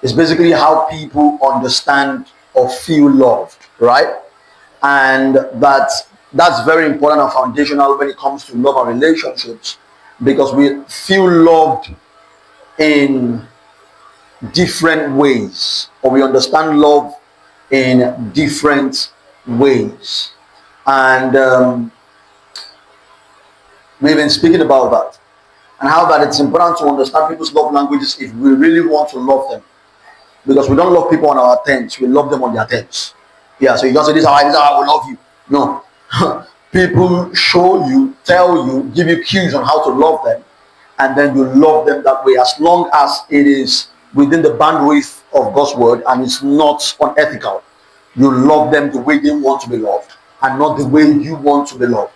It's basically how people understand or feel loved, right? And that's very important and foundational when it comes to love and relationships, because we feel loved in different ways, or we understand love in different ways. And we've been speaking about that, and how that it's important to understand people's love languages if we really want to love them, because we don't love people on our terms, we love them on their terms. Yeah, so you just say, this is how I will love you. No. People show you, tell you, give you cues on how to love them, and then you love them that way, as long as it is within the bandwidth of God's word and it's not unethical. You love them the way they want to be loved, and not the way you want to be loved.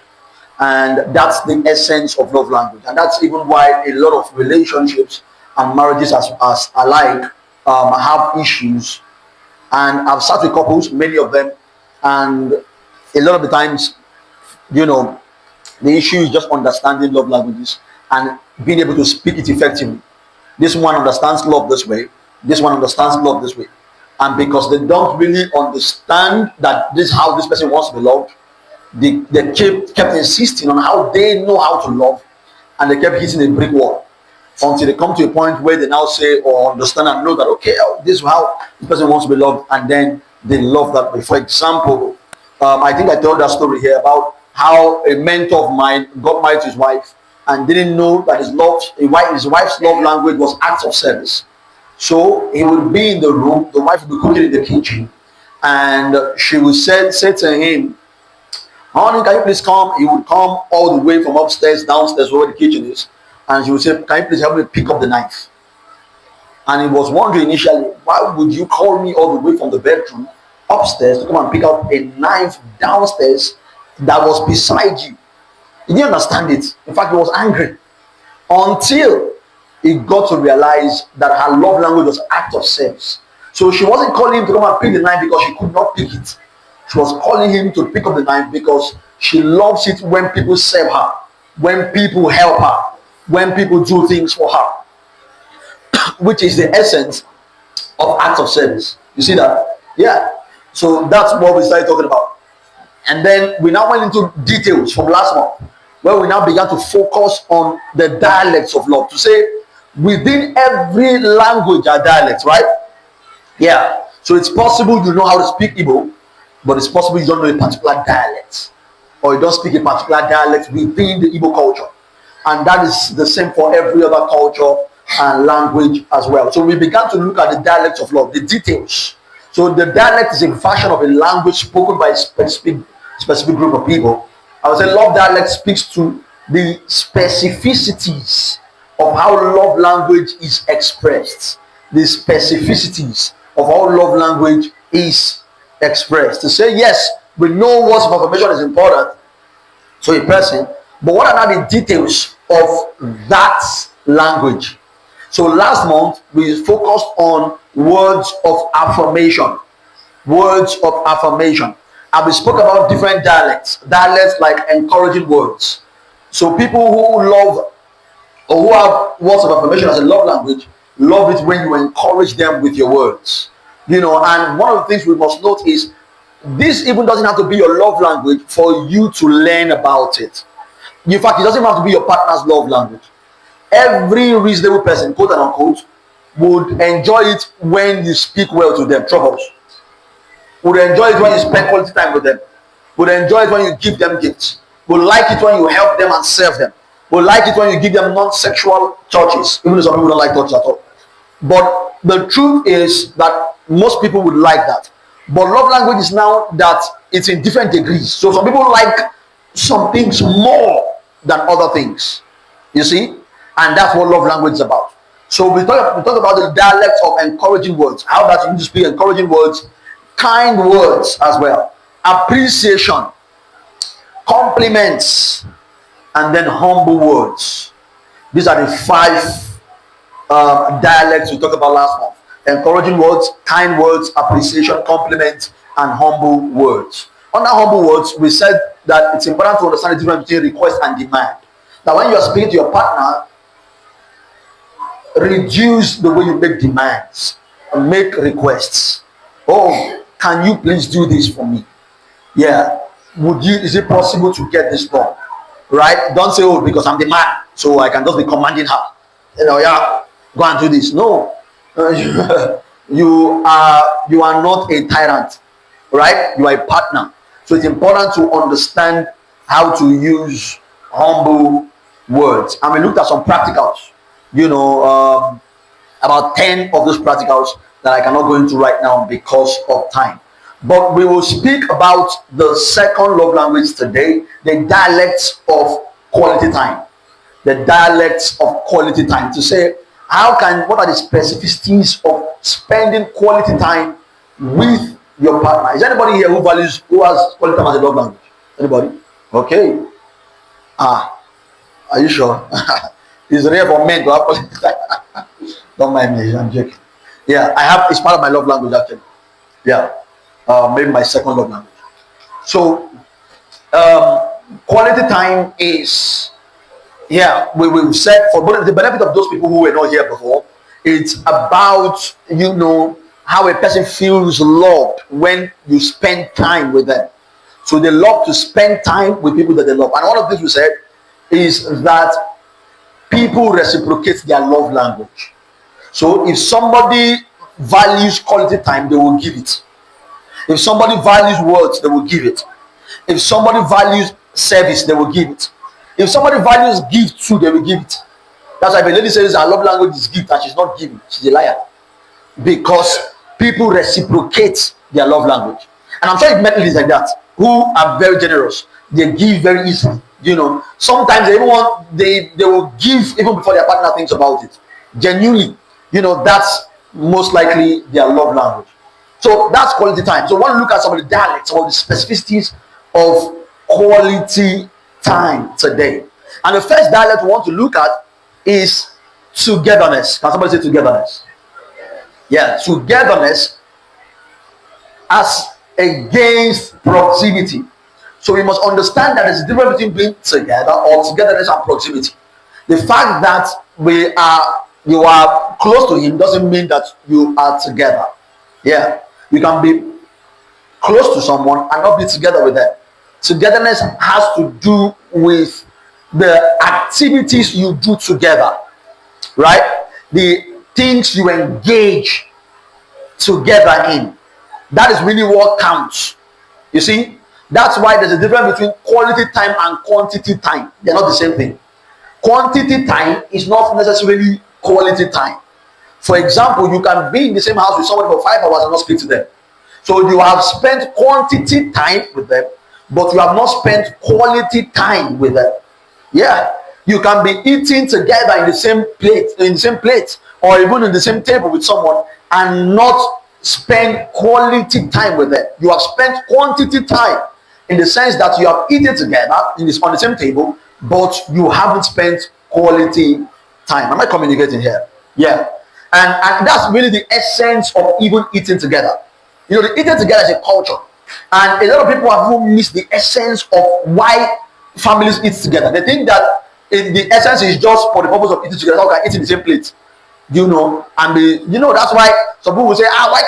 And that's the essence of love language. And that's even why a lot of relationships and marriages as alike have issues. And I've sat with couples, many of them, and a lot of the times, the issue is just understanding love languages and being able to speak it effectively. This one understands love this way, this one understands love this way. And because they don't really understand that this is how this person wants to be loved, they kept insisting on how they know how to love, and they kept hitting a brick wall until they come to a point where they now say or understand and know that, okay, this is how this person wants to be loved, and then they love that way. For example, I think I told that story here about how a mentor of mine got married to his wife and didn't know that his wife's love language was acts of service. So he would be in the room, the wife would be cooking in the kitchen, and she would say to him, honey, can you please come? He would come all the way from upstairs, downstairs, where the kitchen is, and she would say, can you please help me pick up the knife? And he was wondering initially, why would you call me all the way from the bedroom upstairs to come and pick up a knife downstairs that was beside you? He didn't understand it. In fact, he was angry, until he got to realize that her love language was act of service. So she wasn't calling him to come and pick the knife because she could not pick it. She was calling him to pick up the knife because she loves it when people serve her, when people help her, when people do things for her, which is the essence of acts of service. You see that? Yeah. So that's what we started talking about. And then we now went into details from last month, where we now began to focus on the dialects of love. To say, within every language are dialects, right? Yeah. So it's possible you know how to speak Igbo, but it's possible you don't know a particular dialect, or you don't speak a particular dialect within the Igbo culture. And that is the same for every other culture and language as well. So we began to look at the dialects of love, the details. So the dialect is a version of a language spoken by a specific group of people. I would say love dialect speaks to the specificities of how love language is expressed. The specificities of how love language is expressed. To say, yes, we know words of affirmation is important to a person, but what are now the details of that language? So last month we focused on words of affirmation. Words of affirmation. And we spoke about different dialects like encouraging words. So people who love, or who have words of affirmation as a love language, love it when you encourage them with your words. And one of the things we must note is, this even doesn't have to be your love language for you to learn about it. In fact, it doesn't have to be your partner's love language. Every reasonable person, quote and unquote, would enjoy it when you speak well to them. Troubles. Would enjoy it when you spend quality time with them. Would enjoy it when you give them gifts. Would like it when you help them and serve them. Would like it when you give them non-sexual touches, even though some people don't like touches at all. But the truth is that most people would like that. But love language is now that it's in different degrees. So some people like some things more than other things. You see? And that's what love language is about. So we talk about the dialects of encouraging words. How that you need to speak encouraging words, kind words as well, appreciation, compliments, and then humble words. These are the 5 dialects we talked about last month. Encouraging words, kind words, appreciation, compliments, and humble words. Under humble words, we said that it's important to understand the difference between request and demand. That when you are speaking to your partner, reduce the way you make demands. make requests. Oh, can you please do this for me? Yeah. Would you, is it possible to get this done? Right? Don't say, oh, because I'm the man, so I can just be commanding her. Yeah, go and do this. No. You are not a tyrant, right? You are a partner. So it's important to understand how to use humble words. And we looked at some practicals, about 10 of those practicals that I cannot go into right now because of time. But we will speak about the second love language today, the dialects of quality time. The dialects of quality time. To say, what are the specificities of spending quality time with your partner? Is anybody here who has quality time as a love language? Anybody? Okay. Are you sure? It's rare for men to have quality time. Don't mind me, I'm joking. Yeah, it's part of my love language actually. Yeah. Maybe my second love language. So, quality time is, we've said, for the benefit of those people who were not here before, it's about, how a person feels loved when you spend time with them. So they love to spend time with people that they love. And one of the things we said is that people reciprocate their love language. So if somebody values quality time, they will give it. If somebody values words, they will give it. If somebody values service, they will give it. If somebody values gift too, they will give it. That's why if a lady says her love language is gift and she's not giving, she's a liar. Because people reciprocate their love language. And I'm sure you've met ladies like that who are very generous. They give very easily. Sometimes they will give even before their partner thinks about it. Genuinely, that's most likely their love language. So that's quality time. So I want to look at some of the dialects or the specificities of quality time today. And the first dialect we want to look at is togetherness. Can somebody say togetherness? Yeah, togetherness as against proximity. So we must understand that there's a difference between being together or togetherness and proximity. The fact that you are close to him doesn't mean that you are together. Yeah, you can be close to someone and not be together with them. Togetherness has to do with the activities you do together, right? The things you engage together in. That is really what counts. You see, that's why there's a difference between quality time and quantity time. They're not the same thing. Quantity time is not necessarily quality time. For example, you can be in the same house with somebody for 5 hours and not speak to them. So you have spent quantity time with them, but you have not spent quality time with them. Yeah, you can be eating together in the same plate, or even in the same table with someone and not spend quality time with them. You have spent quantity time in the sense that you have eaten together on the same table, but you haven't spent quality time. Am I communicating here? Yeah. And that's really the essence of even eating together. The eating together is a culture. And a lot of people have missed the essence of why families eat together. They think that the essence is just for the purpose of eating together. How can eat in the same plate? That's why some people will say, why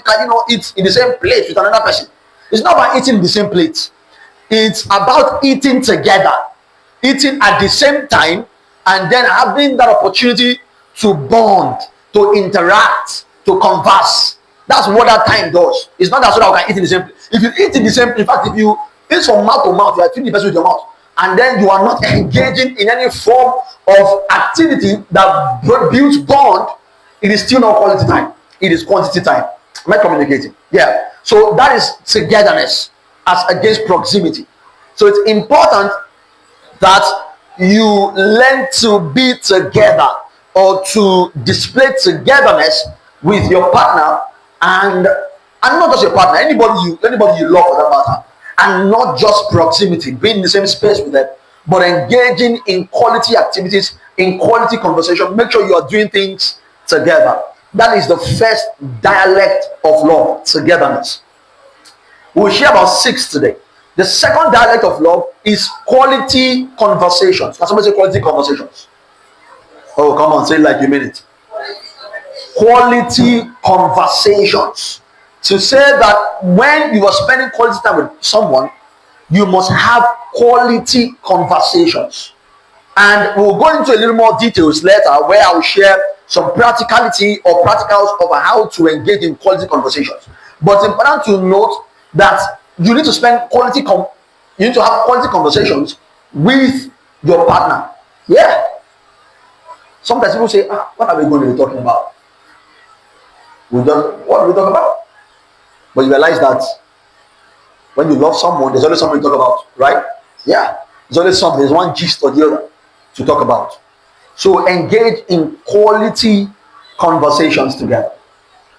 can you not eat in the same plate with another person? It's not about eating in the same plate. It's about eating together, eating at the same time, and then having that opportunity to bond, to interact, to converse. That's what that time does. It's not that so that we can eat in the same place. If you eat in the same, in fact, if you eat from mouth to mouth, you are feeding the person with your mouth, and then you are not engaging in any form of activity that builds bond, it is still not quality time. It is quantity time. Am I communicating? Yeah. So that is togetherness as against proximity. So it's important that you learn to be together or to display togetherness with your partner, and not just your partner, anybody you love for that matter, and not just proximity, being in the same space with them, but engaging in quality activities, in quality conversation. Make sure you are doing things together. That is the first dialect of love, togetherness. We'll share about 6 today. The second dialect of love is quality conversations. Can somebody say quality conversations? Oh, come on, say it like you mean it. quality conversations. To say that when you are spending quality time with someone, you must have quality conversations. And we'll go into a little more details later where I'll share some practicality or practicals of how to engage in quality conversations. But it's important to note that you need to spend you need to have quality conversations with your partner. Yeah. Sometimes people say, what are we going to be talking about? What are we talking about? But you realize that when you love someone, there's always something to talk about, right? Yeah. There's always something, there's one gist or the other to talk about. So engage in quality conversations together.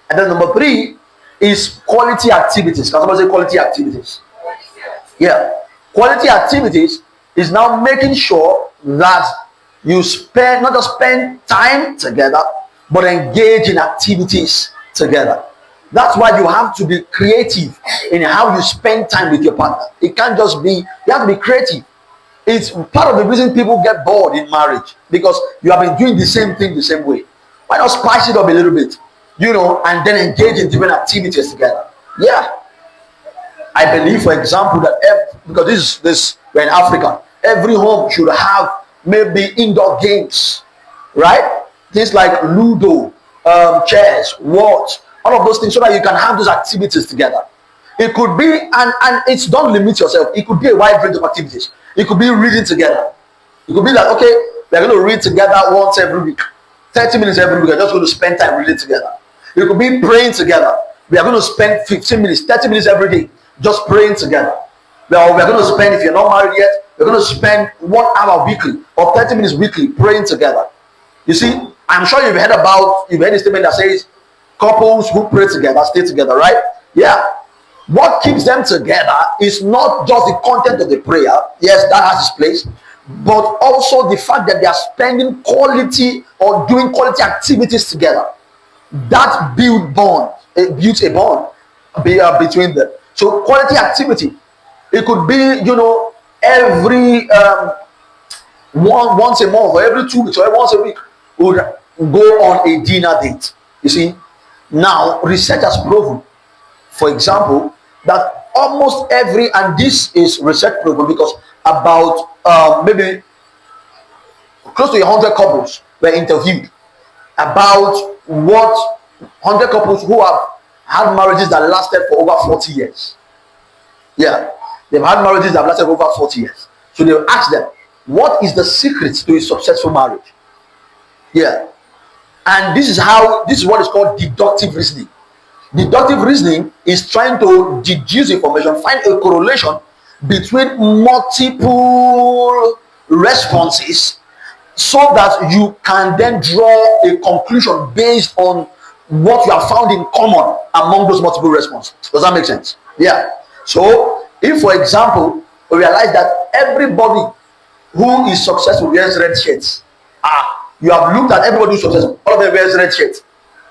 And then number 3 is quality activities. Can somebody say quality activities? Yeah. Quality activities is now making sure that you not just spend time together, but engage in activities together. That's why you have to be creative in how you spend time with your partner. It can't just be, you have to be creative. It's part of the reason people get bored in marriage, because you have been doing the same thing the same way. Why not spice it up a little bit, and then engage in different activities together? Yeah. I believe, for example, that because this we're in Africa, every home should have maybe indoor games, right? Things like Ludo, chess, what, all of those things, so that you can have those activities together. It could be, and it's don't limit yourself. It could be a wide range of activities. It could be reading together. It could be like, okay, we're going to read together once every week, 30 minutes every week. We're just going to spend time reading together. It could be praying together. We are going to spend 15 minutes, 30 minutes every day just praying together. Well, we're going to spend, if you're not married yet, we're going to spend 1 hour weekly or 30 minutes weekly praying together. You see, I'm sure you've heard a statement that says couples who pray together stay together, right? Yeah. What keeps them together is not just the content of the prayer. Yes, that has its place, but also the fact that they are spending quality or doing quality activities together. That builds a bond between them. So quality activity, it could be, every once a month or every 2 weeks or once a week, would go on a dinner date. You see, now research has proven, for example, that almost and this is research proven, because about maybe close to 100 couples were interviewed about 100 couples who have had marriages that lasted for over 40 years. Yeah, they've had marriages that have lasted for over 40 years. So they asked them, what is the secret to a successful marriage? Yeah. And this is what is called deductive reasoning. Deductive reasoning is trying to deduce information, find a correlation between multiple responses, so that you can then draw a conclusion based on what you have found in common among those multiple responses. Does that make sense? Yeah. So if, for example, we realize that everybody who is successful wears red shirts, you have looked at everybody who's successful, all of them wears red shirts.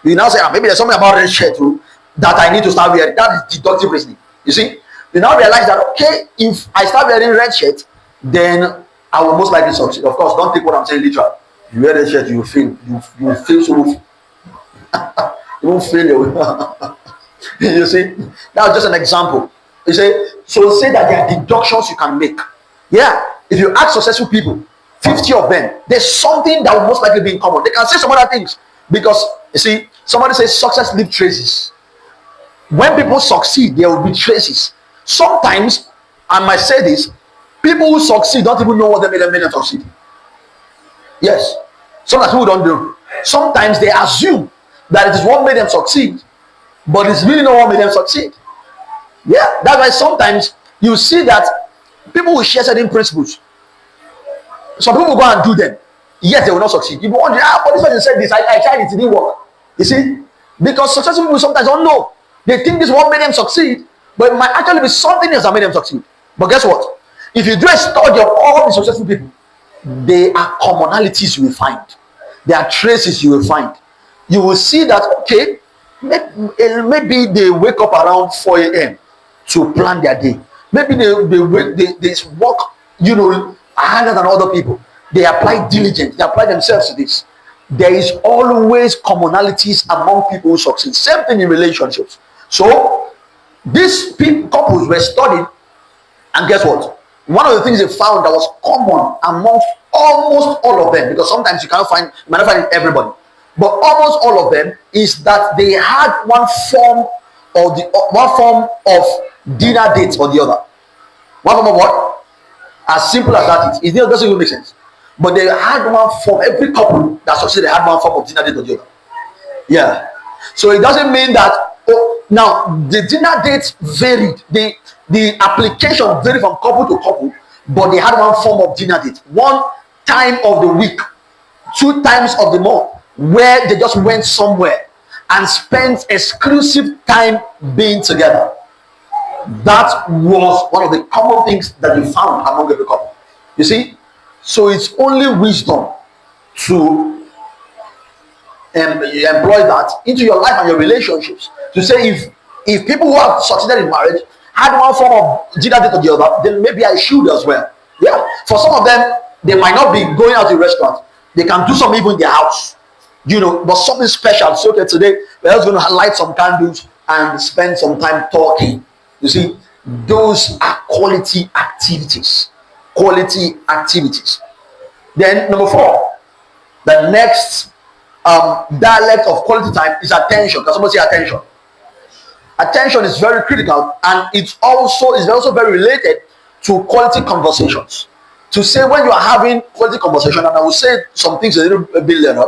You now say, maybe there's something about red shirt too that I need to start wearing. That is deductive reasoning. You see, you now realize that, okay, if I start wearing red shirt, then I will most likely succeed. Of course, don't take what I'm saying literal. If you wear red shirt, you will fail. You will fail so you won't fail. You see, that's just an example. You say, so say that there are deductions you can make. Yeah, if you ask successful people, 50 of them, there's something that will most likely be in common. They can say some other things, because you see, somebody says success leaves traces. When people succeed, there will be traces. Sometimes, I might say this, people who succeed don't even know what made them succeed. Yes, sometimes people don't do. Sometimes they assume that it is what made them succeed, but it's really not what made them succeed. Yeah, that's why sometimes you see that people will share certain principles. Some people will go and do them, yet they will not succeed. You wonder, but this person said this, I tried it didn't work. You see, because successful people sometimes don't know. They think this is what made them succeed, but it might actually be something else that made them succeed. But guess what? If you do a study of all the successful people, there are commonalities you will find. There are traces you will find. You will see that, okay, maybe they wake up around 4 a.m. to plan their day. Maybe they work, harder than other people. They apply diligence. They apply themselves to this. there is always commonalities among people who succeed. Same thing in relationships. So these couples were studied, and guess what? One of the things they found that was common amongst almost all of them, because sometimes you might not find it everybody, but almost all of them, is that they had one form of dinner dates or the other. One form of what? As simple as that is. It doesn't even make sense. But they had one form. Every couple that succeeded had one form of dinner date or the other. Yeah. So it doesn't mean that now the dinner dates varied. The application varied from couple to couple, but they had one form of dinner date. One time of the week, 2 times of the month, where they just went somewhere and spent exclusive time being together. That was one of the common things that we found among every couple. You see? So it's only wisdom to employ that into your life and your relationships. To say if people who have succeeded in marriage had one form of dinner date or the other, then maybe I should as well. Yeah. For some of them, they might not be going out to restaurants. They can do something even in their house. But something special. So okay, today we're just going to light some candles and spend some time talking. You see, those are quality activities. Quality activities. Then number 4, the next dialect of quality time is attention. Can somebody say attention? Attention is very critical, and it's also very related to quality conversations. To say when you are having quality conversation, and I will say some things a little bit later,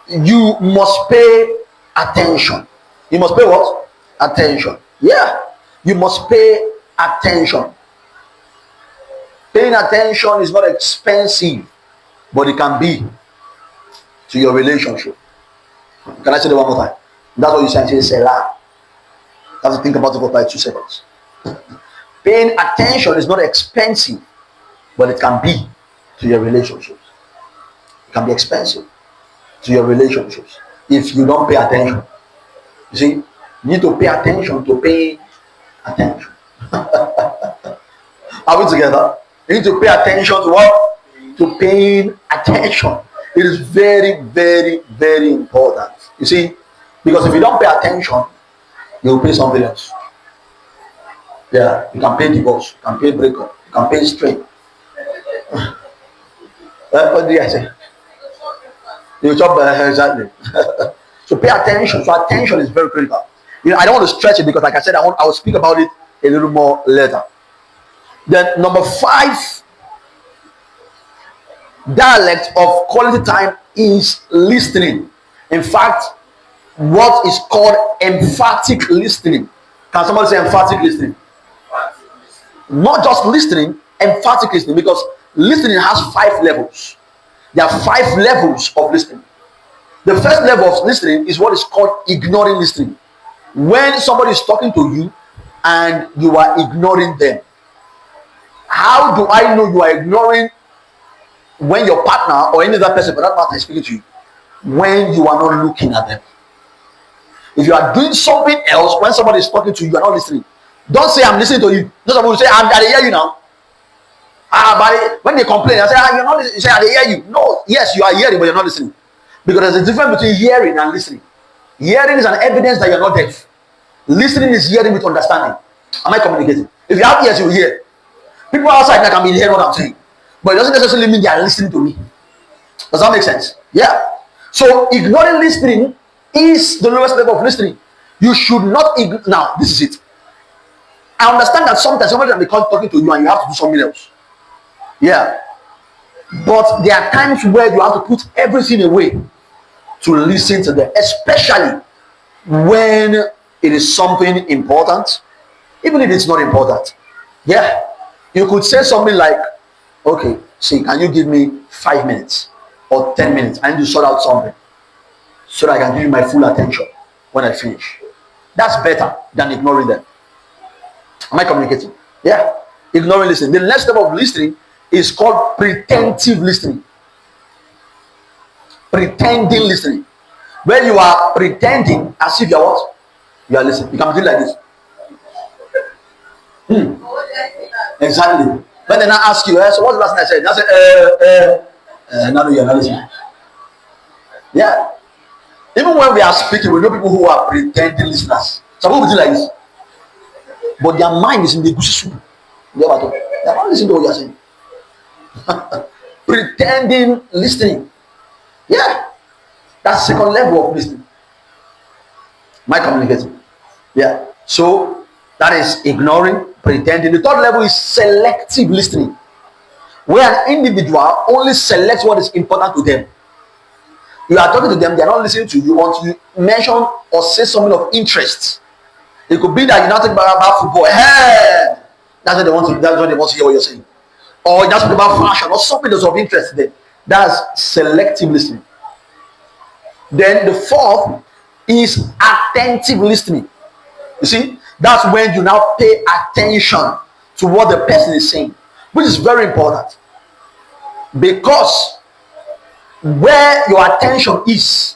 you must pay attention. You must pay what? Attention. Yeah. You must pay attention. Paying attention is not expensive, but it can be to your relationship. Can I say that one more time? That's what you say, Selah. You have to think about it for like 2 seconds. Paying attention is not expensive, but it can be to your relationships. It can be expensive to your relationships if you don't pay attention. You see, you need to pay attention to pay attention. Are we together? You need to pay attention to what? To paying attention. It is very, very, very important. You see, because if you don't pay attention, you will pay something else. Yeah, you can pay divorce, you can pay breakup, you can pay strain. What do I say? You chop exactly. So pay attention. So attention is very critical. I don't want to stretch it because, like I said, I will speak about it a little more later. Then number 5 dialect of quality time is listening. In fact, what is called emphatic listening. Can somebody say emphatic listening? Not just listening, emphatic listening, because listening has 5 levels. There are 5 levels of listening. The first level of listening is what is called ignoring listening. When somebody is talking to you and you are ignoring them. How do I know you are ignoring when your partner or any other person, but that matter, is speaking to you? When you are not looking at them. If you are doing something else when somebody is talking to you, you are not listening. Don't say I'm listening to you. No, someone will say I hear you now. But when they complain, I say you're not listening. You say I hear you. No, yes, you are hearing, but you're not listening. Because there's a difference between hearing and listening. Hearing is an evidence that you're not deaf. Listening is hearing with understanding. Am I communicating? If you have ears, you hear. People outside that can be hearing what I'm saying, but it doesn't necessarily mean they are listening to me. Does that make sense? Yeah. So ignoring listening is the lowest level of listening. You should not ignore. Now, this is it. I understand that sometimes somebody can be talking to you and you have to do something else. Yeah. But there are times where you have to put everything away to listen to them, especially when it is something important, even if it's not important. Yeah. You could say something like, okay, see, can you give me 5 minutes or 10 minutes? I need to sort out something so that I can give you my full attention when I finish. That's better than ignoring them. Am I communicating? Yeah. Ignoring listening. The next level of listening is called pretensive listening. Pretending listening. Where you are pretending as if you are what? You are listening. You can do like this. Exactly. When they now ask you, so what's the last thing I said? I say, now you're not listening. Yeah. Even when we are speaking, we know people who are pretending listeners. Some people do like this, but their mind is in the goosey soup. They are not listening to what you are saying. Pretending listening. Yeah. That's second level of listening. My communicating. Yeah. So that is ignoring, pretending. The third level is selective listening, where an individual only selects what is important to them. You are talking to them, they are not listening to you until you mention or say something of interest. It could be that you're not talking about football. Hey! That's what they want to. That's what they want to hear what you're saying. Or that's about fashion or something that's of interest to them. That's selective listening. Then the fourth is attentive listening. You see, that's when you now pay attention to what the person is saying, which is very important, because where your attention is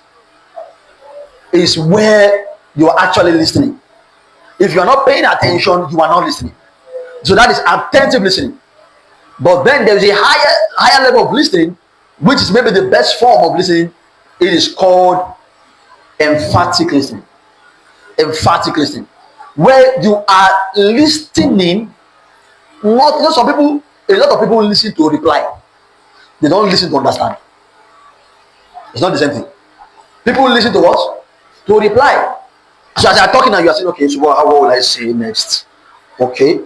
where you are actually listening. If you are not paying attention, you are not listening. So that is attentive listening. But then there is a higher level of listening, which is maybe the best form of listening. It is called emphatic listening. Emphatic listening, where you are listening. Not, you know, some people, a lot of people listen to reply. They don't listen to understand. It's not the same thing. People listen to what? To reply. So as I'm talking now, you are saying, okay, so what will I say next? Okay.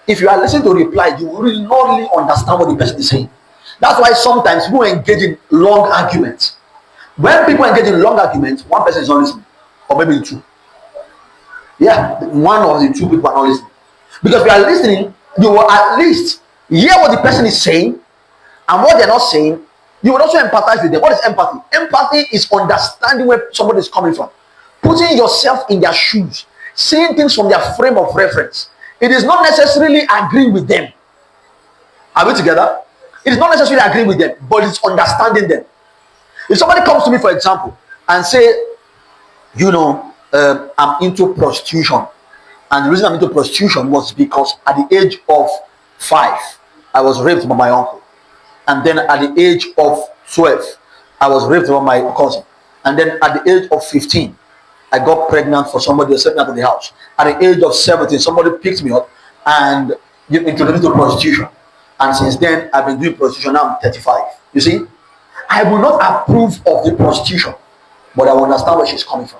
If you are listening to reply, you will really not really understand what the person is saying. That's why sometimes people engage in long arguments. When people engage in long arguments, one person is not listening, or maybe two. Yeah, one of the two people are not listening. Because if you are listening, you will at least hear what the person is saying, and what they're not saying. You will also empathize with them. What is empathy? Empathy is understanding where somebody is coming from, putting yourself in their shoes, seeing things from their frame of reference. It is not necessarily agreeing with them. Are we together? It is not necessarily agreeing with them, but it's understanding them. If somebody comes to me, for example, and say, you know, I'm into prostitution, and the reason I'm into prostitution was because at the age of 5, I was raped by my uncle. And then at the age of 12, I was raped by my cousin. And then at the age of 15, I got pregnant for somebody who sent me out of the house. At the age of 17, somebody picked me up and introduced me to prostitution. And since then, I've been doing prostitution. Now I'm 35. You see, I will not approve of the prostitution, but I will understand where she's coming from.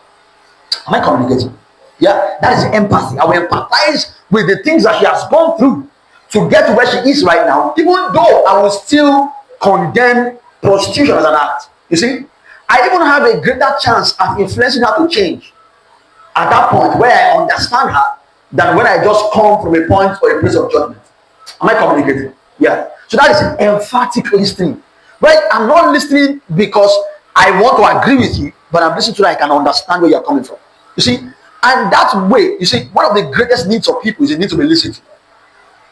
Am I communicating? Yeah, that is empathy. I will empathize with the things that she has gone through to get to where she is right now, even though I will still condemn prostitution as an act. You see, I even have a greater chance of influencing her to change at that point where I understand her than when I just come from a point or a place of judgment. Am I communicating? Yeah. So that is emphatic listening. Right? I'm not listening because I want to agree with you, but I'm listening so that I can understand where you're coming from. You see, and that way, you see, one of the greatest needs of people is the need to be listened to.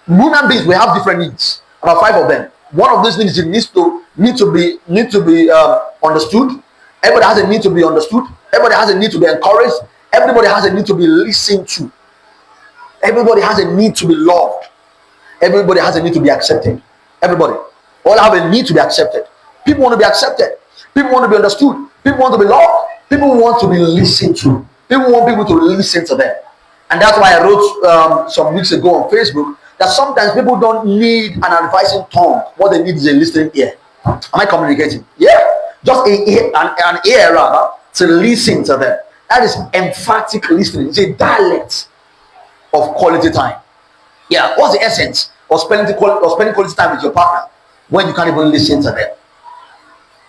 Human beings, we have different needs. About 5 of them. One of those needs is need to be understood. Everybody has a need to be understood. Everybody has a need to be encouraged. Everybody has a need to be listened to. Everybody has a need to be loved. Everybody has a need to be accepted. Everybody all have a need to be accepted. People want to be accepted. People want to be understood. People want to be loved. People want to be listened to. People want people to listen to them. And that's why I wrote some weeks ago on Facebook that sometimes people don't need an advising tongue. What they need is a listening ear. Am I communicating? Yeah. Just an ear rather to listen to them. That is emphatic listening. It's a dialect of quality time. Yeah. What's the essence of spending quality time with your partner when you can't even listen to them?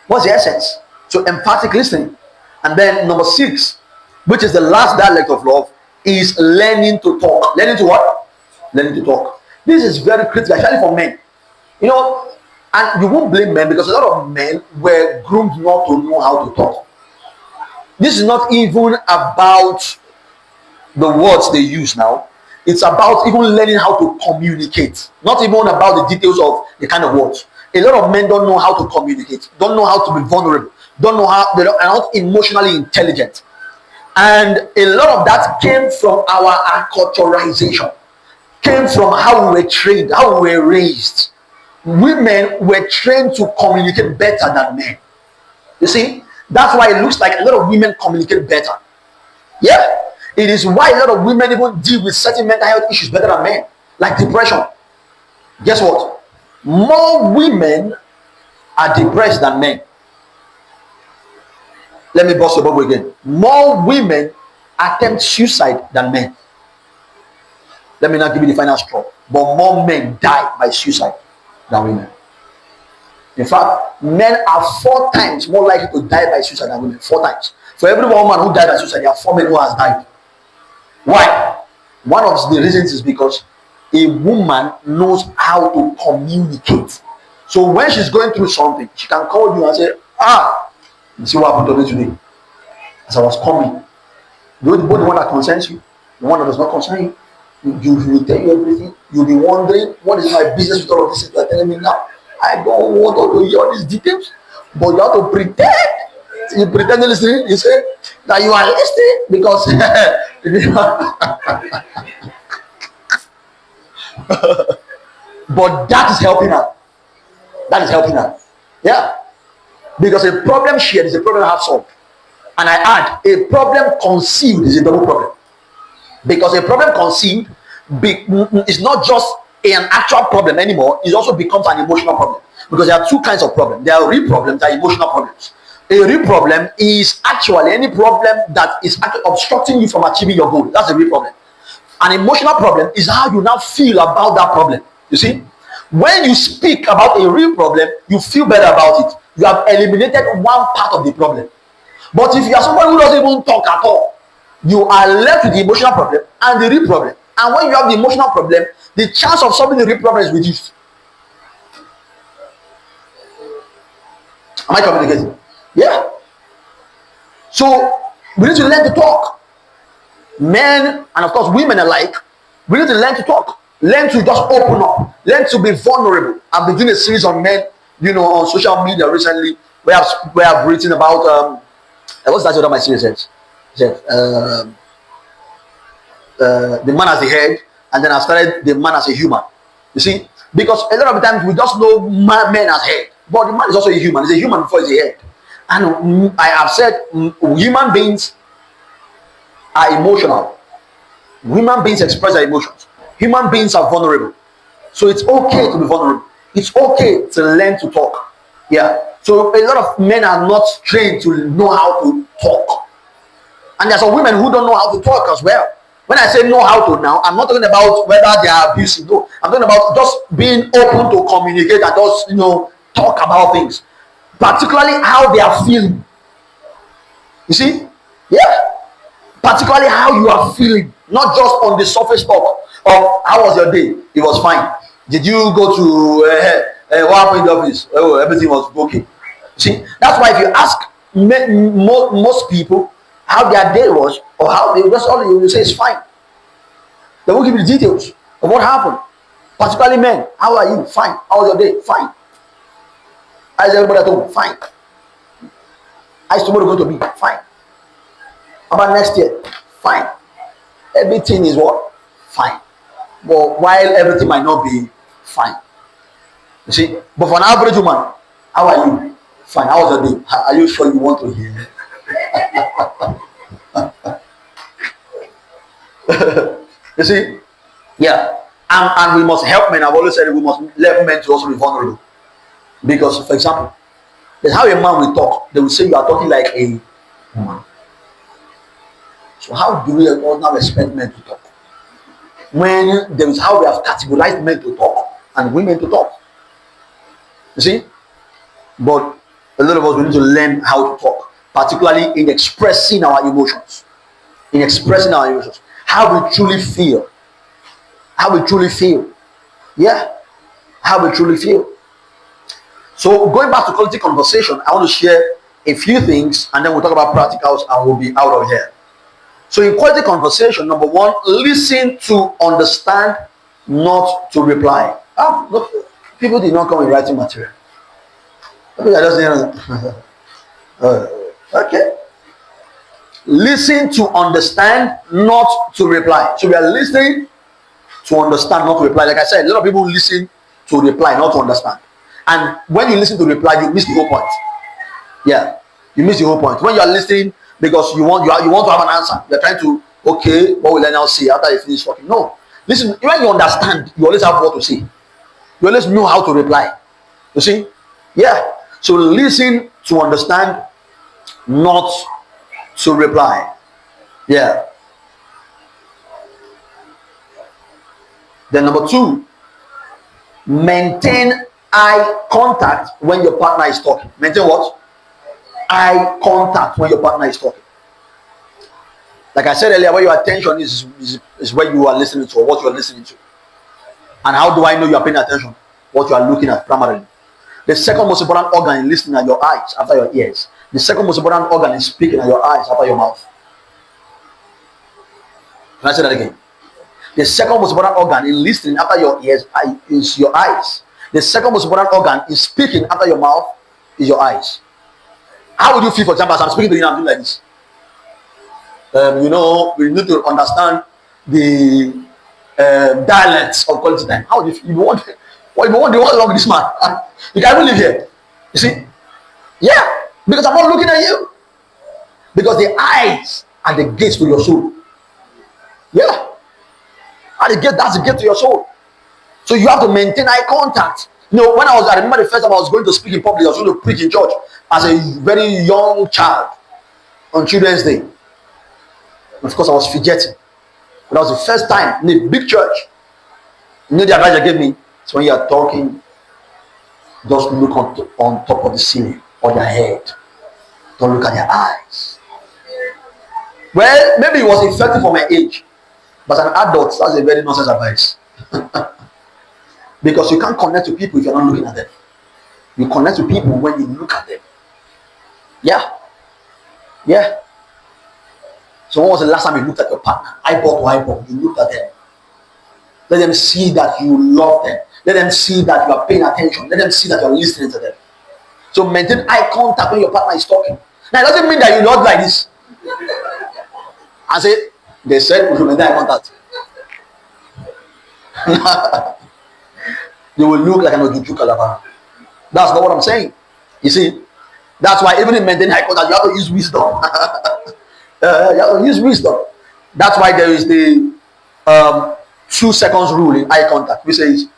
What's the essence? So emphatic listening. And then number 6, which is the last dialect of love, is learning to talk. Learning to what? Learning to talk. This is very critical, especially for men. You know, and you won't blame men because a lot of men were groomed not to know how to talk. This is not even about the words they use now. It's about even learning how to communicate. Not even about the details of the kind of words. A lot of men don't know how to communicate, don't know how to be vulnerable, don't know how, they are not emotionally intelligent. And a lot of that came from our acculturization, came from how we were trained, how we were raised. Women were trained to communicate better than men. You see, That's why it looks like a lot of women communicate better. Yeah. It is why a lot of women even deal with certain mental health issues better than men, like depression. Guess what? More women are depressed than men. Let me bust the bubble again. More women attempt suicide than men. Let me not give you the final straw. But more men die by suicide than women. In fact, men are 4 times more likely to die by suicide than women. 4 times. For every woman who died by suicide, there are 4 men who has died. Why? One of the reasons is because a woman knows how to communicate. So when she's going through something, she can call you and say, you see what happened to me today? As I was coming, both the one that concerns you, the one that does not concern you, you will tell you everything. You'll be wondering, what is my business with all of this you are telling me now? I don't want to hear all these details, but you have to pretend. You pretend to listen. You say that you are listening because but that is helping her. That is helping her. Yeah. Because a problem shared is a problem half solved. And I add, a problem concealed is a double problem. Because a problem concealed is not just an actual problem anymore, it also becomes an emotional problem. Because there are 2 kinds of problems. There are real problems, there are emotional problems. A real problem is actually any problem that is actually obstructing you from achieving your goal. That's a real problem. An emotional problem is how you now feel about that problem. You see, when you speak about a real problem, you feel better about it. You have eliminated one part of the problem. But if you are someone who doesn't even talk at all, you are left with the emotional problem and the real problem. And when you have the emotional problem, the chance of solving the real problem is reduced. Am I communicating? Yeah. So we need to learn to talk. Men and of course women alike, we need to learn to talk. Learn to just open up. Learn to be vulnerable. I've been doing a series on men, on social media recently, where I've written about what's that other my series says? The man as a head, and then I started the man as a human. You see, because a lot of the times we just know men as head, but the man is also a human. He's a human before he's a head. And I have said human beings are emotional. Human beings express their emotions. Human beings are vulnerable. So it's okay to be vulnerable. It's okay to learn to talk. Yeah. So a lot of men are not trained to know how to talk. And there's some women who don't know how to talk as well. When I say know how to now, I'm not talking about whether they are abusive. No, I'm talking about just being open to communicate and just talk about things, particularly how they are feeling. You see, yeah, particularly how you are feeling, not just on the surface talk of how was your day. It was fine. Did you go to what happened in the office? Oh, everything was okay. See, that's why if you ask most people how their day was, or how they just all you will say is fine. They won't give you the details of what happened. Particularly men. How are you? Fine. How was your day? Fine. How is everybody at home? Fine. How is tomorrow going to be? Fine. How about next year? Fine. Everything is what? Fine. But while everything might not be fine. You see? But for an average woman, how are you? Fine. How was your day? Are you sure you want to hear? You see? Yeah. And we must help men. I've always said we must let men to also be vulnerable. Because, for example, there's how a man will talk. They will say you are talking like a woman. So how do we now expect men to talk? When there is how we have categorized men to talk and women to talk. You see? But a lot of us, we need to learn how to talk, particularly in expressing our emotions. In expressing our emotions. How we truly feel. How we truly feel. Yeah. How we truly feel. So going back to quality conversation, I want to share a few things and then we'll talk about practicals and we'll be out of here. So in quality conversation, number 1, listen to understand, not to reply. Look, people did not come with writing material. People are just okay. Listen to understand, not to reply. So we are listening to understand, not to reply. Like I said, a lot of people listen to reply, not to understand. And when you listen to reply, you miss the whole point. Yeah. You miss the whole point. When you are listening because you want to have an answer, you're trying to, okay, what will I now say after you finish talking? No. Listen, when you understand, you always have what to say. You always know how to reply. You see? Yeah. So listen to understand, not to reply. Yeah. Then number 2, maintain eye contact when your partner is talking. Maintain what? Eye contact when your partner is talking. Like I said earlier, where your attention is where you are listening to, or what you are listening to. And how do I know you are paying attention? What you are looking at primarily. The second most important organ in listening are your eyes after your ears. The second most important organ is speaking are your eyes after your mouth. Can I say that again? The second most important organ in listening after your ears is your eyes. The second most important organ in speaking after your mouth is your eyes. How would you feel, for example, as I'm speaking to you and I'm doing like this? We need to understand the dialects of quality time. How would you feel? You want wrong with this man? You can't even live here. You see? Yeah, because I'm not looking at you. Because the eyes are the gates to your soul. Yeah. That's the gate to your soul. So you have to maintain eye contact. When I remember the first time I was going to speak in public, I was going to preach in church as a very young child on Children's Day. And of course, I was fidgeting. But that was the first time in a big church. The advice they gave me is when you are talking, just look on top of the ceiling or their head. Don't look at their eyes. Well, maybe it was effective for my age. But as an adult, that's a very nonsense advice. Because you can't connect to people if you're not looking at them. You connect to people when you look at them. Yeah. Yeah. So when was the last time you looked at your partner? Eyeball to eyeball. You looked at them. Let them see that you love them. Let them see that you are paying attention. Let them see that you're listening to them. So maintain eye contact when your partner is talking. Now, it doesn't mean that you nod like this. I say, they said we should maintain eye contact. You will look like an Ojuju Kalaba. That's not what I'm saying. You see, that's why even in maintaining eye contact, you have to use wisdom. You have to use wisdom. That's why there is the 2 seconds rule in eye contact, which says,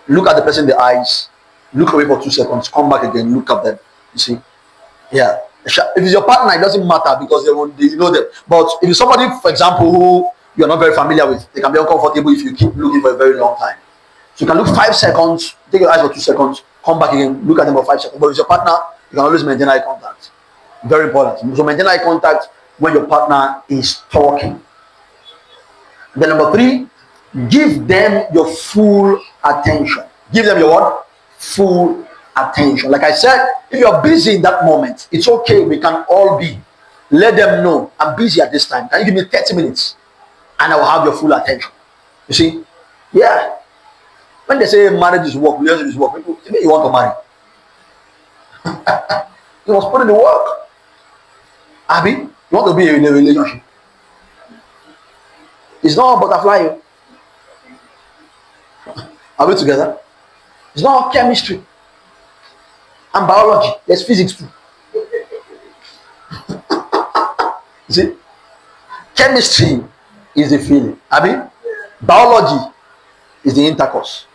look at the person in the eyes, look away for 2 seconds, come back again, look at them. You see, yeah. If it's your partner, it doesn't matter because you know them. But if it's somebody, for example, who you're not very familiar with, they can be uncomfortable if you keep looking for a very long time. So you can look 5 seconds, take your eyes for 2 seconds, come back again, look at them for 5 seconds. But with your partner, you can always maintain eye contact. Very important. So maintain eye contact when your partner is talking. Then number 3, give them your full attention. Give them your what? Full attention. Like I said, if you're busy in that moment, it's okay. We can all be. Let them know, I'm busy at this time. Can you give me 30 minutes? And I will have your full attention. You see? Yeah. When they say marriage is work, relationship is work, people you want to marry. You must put in the work. Abby, you want to be in a relationship. It's not a butterfly. Are we together? It's not chemistry and biology. There's physics too. You see? Chemistry is the feeling. Abby, biology is the intercourse.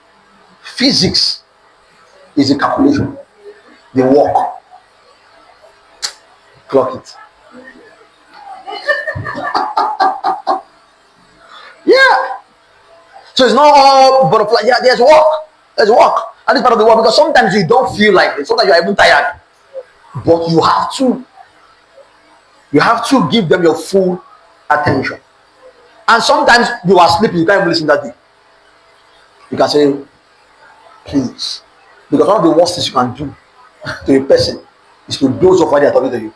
Physics is the calculation, the work. Clock it. Yeah. So it's not all butterfly. Yeah, there's work. There's work. And it's part of the work because sometimes you don't feel like it. Sometimes you're even tired. But you have to. You have to give them your full attention. And sometimes you are sleeping, you can't even listen that day. You can say, please. Because one of the worst things you can do to a person is to doze off while they are talking to you.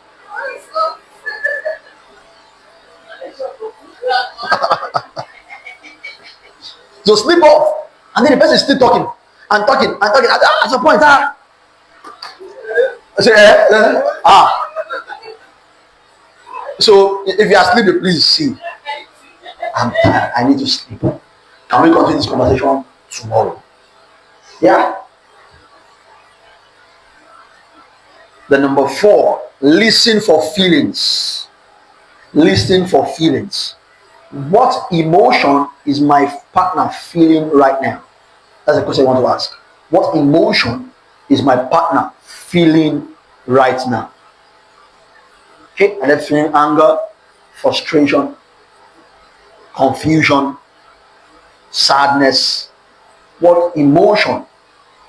So sleep off. And then the person is still talking and talking and talking. At some point, I say, So if you are sleeping, please see. I'm tired. I need to sleep. Can we continue this conversation tomorrow? Yeah. The number 4 listen for feelings. Listen for feelings. What emotion is my partner feeling right now? That's the question I want to ask. What emotion is my partner feeling right now? Okay, and they're feeling anger, frustration, confusion, sadness. What emotion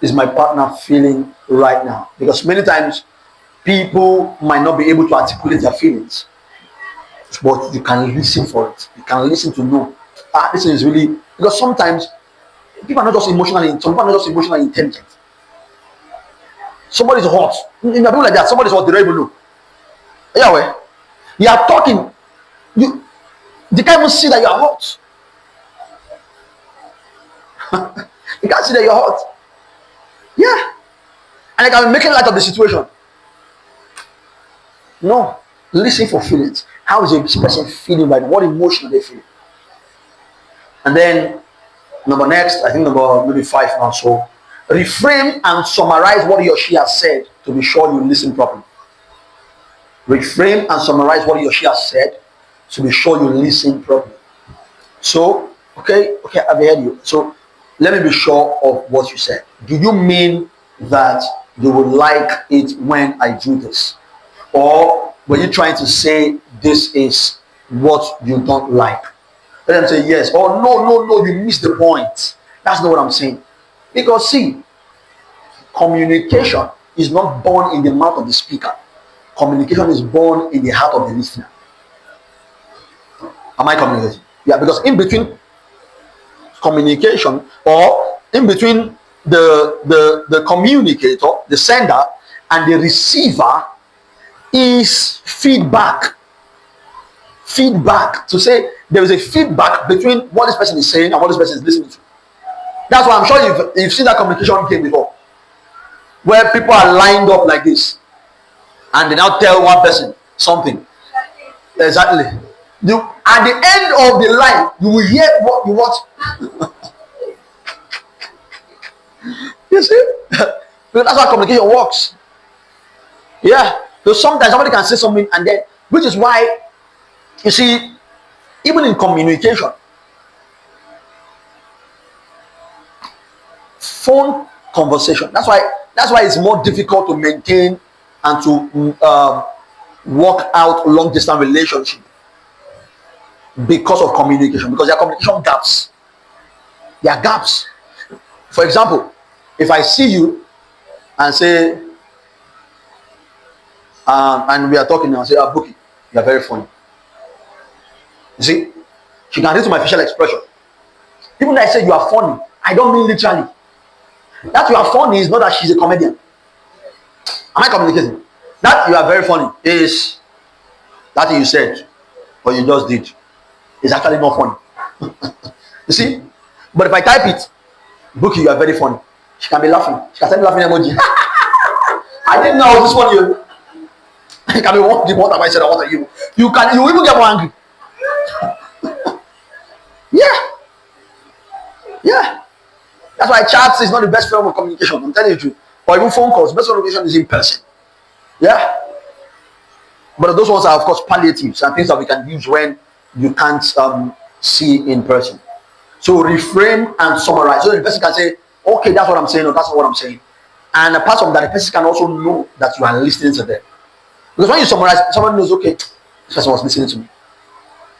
is my partner feeling right now? Because many times people might not be able to articulate their feelings, but you can listen for it. You can listen to know. This is really, because sometimes people are not just emotionally, some people are not just emotionally intelligent. Somebody's hot. You know, people like that. Somebody's hot. They don't even know. Yeah, well, you are talking. They can't even see that you are hot. You can't see that you're hot. Yeah, and they can be making light of the situation. No, listen for feelings. How is this person feeling right now? What emotion are they feeling? And then I think number maybe 5 now. So reframe and summarize what he or she has said to be sure you listen properly. Reframe and summarize what he or she has said to be sure you listen properly. So, okay, I've heard you. So let me be sure of what you said. Do you mean that you would like it when I do this? Or were you trying to say this is what you don't like? Let them say yes. Or no, you missed the point. That's not what I'm saying. Because see, communication is not born in the mouth of the speaker. Communication is born in the heart of the listener. Am I communicating? Yeah, because in between communication, or in between the communicator, the sender, and the receiver is feedback. Feedback, to say there is a feedback between what this person is saying and what this person is listening to. That's why I'm sure you've seen that communication game before, where people are lined up like this and they now tell one person something. Exactly. At the end of the line, you will hear what you want. You see? Because that's how communication works. Yeah. So sometimes somebody can say something, and then, which is why, you see, even in communication, phone conversation, that's why it's more difficult to maintain and to work out long distance relationship, because of communication, because there are communication gaps. There are gaps. For example, if I see you and say, and we are talking now, I say, Bookie, you are very funny. You see, she can read to my facial expression. Even though I say you are funny, I don't mean literally. That you are funny is not that she's a comedian. Am I communicating? That you are very funny is that you said, or you just did, is actually not funny. You see? But if I type it, Bookie, you are very funny, she can be laughing. She can send me laughing emoji. I didn't know this one you. You can be what have I said, or what are you? You even get more angry. Yeah. That's why chat is not the best form of communication. I'm telling you the truth. Or even phone calls. Best communication is in person. Yeah. But those ones are, of course, palliatives and things that we can use when you can't see in person. So reframe and summarize. So the person can say, okay, that's what I'm saying, or that's not what I'm saying. And apart from that, the person can also know that you are listening to them. Because when you summarize, someone knows, okay, this person was listening to me.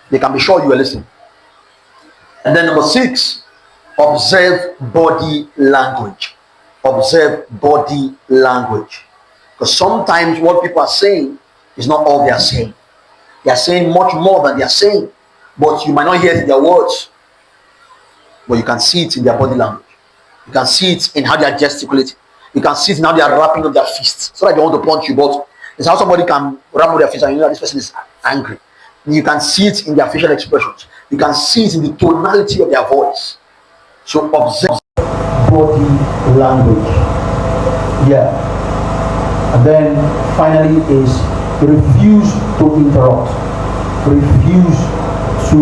They can be sure you are listening. And then number 6, observe body language. Observe body language. Because sometimes what people are saying is not all they are saying. They are saying much more than they are saying. But you might not hear it in their words. But you can see it in their body language. You can see it in how they are gesticulating. You can see it in how they are wrapping up their fists. It's not like they want to punch you, but it's how somebody can wrap up their fists and you know that this person is angry. You can see it in their facial expressions. You can see it in the tonality of their voice. So observe body language. Yeah. And then finally is refuse to interrupt. Refuse to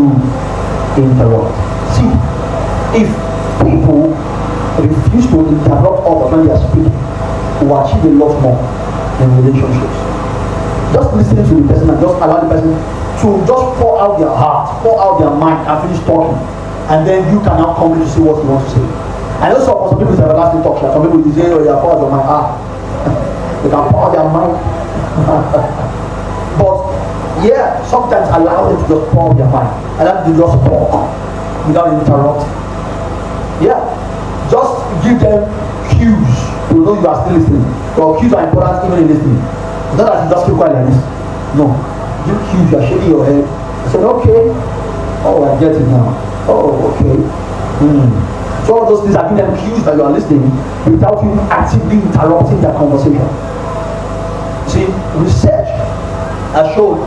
interrupt. See, if people refuse to interrupt others when they are speaking, will achieve a lot more in relationships. Just listen to the person and just allow the person to just pour out their heart, pour out their mind and finish talking. And then you can now come in to see what you want to say. I know for some people it's everlasting talk. Like some people say, oh, you pour out your mind. They can pour out their mind. But yeah, sometimes allow them to just pour out their mind. Allow them to just talk without interrupting. Yeah. Just give them cues to know you are still listening. Your cues are important even in listening. It's not that you just keep quiet like this. No. Give cues, you are shaking your head. I said, okay. Oh, I get it now. Oh, okay. So all those things are giving them cues that you are listening without you actively interrupting their conversation. See, research has shown